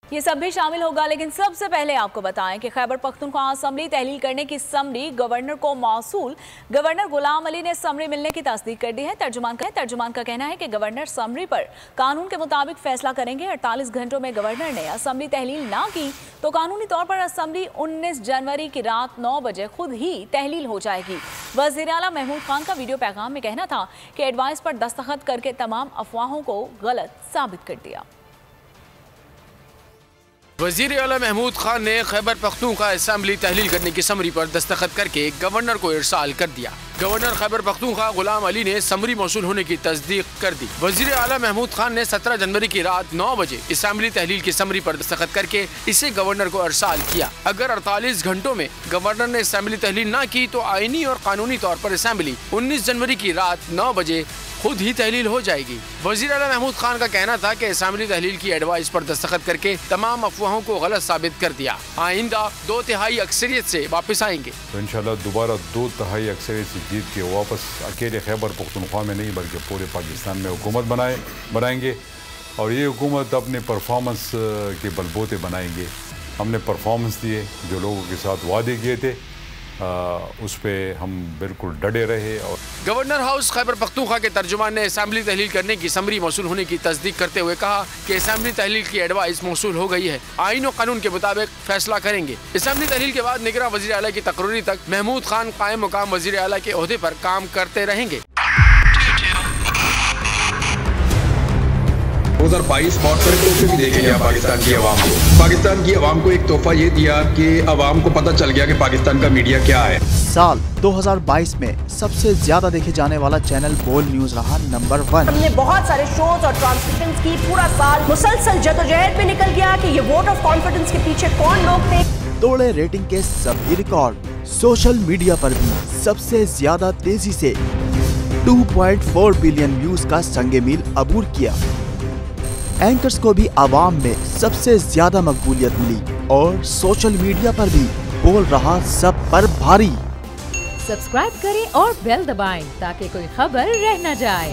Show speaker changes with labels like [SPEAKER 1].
[SPEAKER 1] ये सब भी शामिल होगा, लेकिन सबसे पहले आपको बताएं कि खैबर पख्तूनख्वा असम्बली तहलील करने की समरी गवर्नर को मौसूल। गवर्नर गुलाम अली ने समरी मिलने की तस्दीक कर दी है। तर्जुमान का कहना है कि गवर्नर समरी पर कानून के मुताबिक फैसला करेंगे। 48 घंटों में गवर्नर ने असम्बली तहलील ना की तो कानूनी तौर पर असम्बली 19 जनवरी की रात 9 बजे खुद ही तहलील हो जाएगी। वज़ीर आला महमूद खान का वीडियो पैगाम में कहना था कि एडवाइस पर दस्तखत करके तमाम अफवाहों को गलत साबित कर दिया।
[SPEAKER 2] वज़ीर आला महमूद खान ने खैबर पख्तूनख्वा असेंबली तहलील करने की समरी पर दस्तखत करके गवर्नर को इरसाल कर दिया। गवर्नर खैबर पख्तूनख्वा गुलाम अली ने समरी मौसूल होने की तस्दीक कर दी। वज़ीर आला महमूद खान ने 17 जनवरी की रात 9 बजे असेंबली तहलील की समरी पर दस्तखत करके इसे गवर्नर को इरसाल किया। अगर 48 घंटों में गवर्नर ने असेंबली तहलील न की तो आईनी और कानूनी तौर पर असेंबली 19 जनवरी की रात 9 बजे खुद ही तहलील हो जाएगी। वज़ीर आला महमूद खान का कहना था कि असेंबली तहलील की एडवाइस पर दस्तखत करके तमाम अफवाहों को गलत साबित कर दिया। आइंदा 2/3 अक्सरियत से वापस आएंगे
[SPEAKER 3] तो इंशाल्लाह दोबारा 2/3 अक्सरियत से जीत के वापस अकेले खैबर पख्तूनख्वा में नहीं बल्कि पूरे पाकिस्तान में हुकूमत बनाएंगे और ये हुकूमत अपने परफॉर्मेंस के बलबूते बनाएंगे। हमने परफॉर्मेंस दिए, जो लोगों के साथ वादे किए थे उस पे हम बिल्कुल डटे रहे। और
[SPEAKER 2] गवर्नर हाउस खैबर पख्तूनख्वा के तर्जुमान ने असेंबली तहलील करने की समरी मौसूल होने की तस्दीक करते हुए कहा कि असेंबली तहलील की एडवाइस मौसूल हो गई है, आईन और कानून के मुताबिक फैसला करेंगे। असेंबली तहलील के बाद निगरान वज़ीर आला की तकर्री तक महमूद खान कायम मुकाम वज़ीर आला के ओहदे पर काम करते रहेंगे।
[SPEAKER 4] 2022 बहुत सारे तोहफे भी देखे गया पाकिस्तान की आवाम को। पाकिस्तान की आवाम को एक तोहफा ये दिया कि आवाम को पता चल गया कि पाकिस्तान का मीडिया क्या है।
[SPEAKER 5] साल 2022 में सबसे ज्यादा देखे जाने वाला चैनल बोल्ड न्यूज रहा नंबर 1।
[SPEAKER 6] हमने बहुत सारे शोज और ट्रांसमिशंस की, पूरा साल मुसलसल जदोजहद में निकल गया कि ये वोट ऑफ कॉन्फिडेंस के पीछे कौन लोग थे।
[SPEAKER 5] तोड़े रेटिंग के सभी रिकॉर्ड। सोशल मीडिया पर भी सबसे ज्यादा तेजी से 2.4 बिलियन व्यूज का संगे मील अबूर किया। एंकर्स को भी आवाम में सबसे ज्यादा मकबूलियत मिली और सोशल मीडिया पर भी बोल रहा सब पर भारी।
[SPEAKER 7] सब्सक्राइब करें और बेल दबाएं ताकि कोई खबर रह न जाए।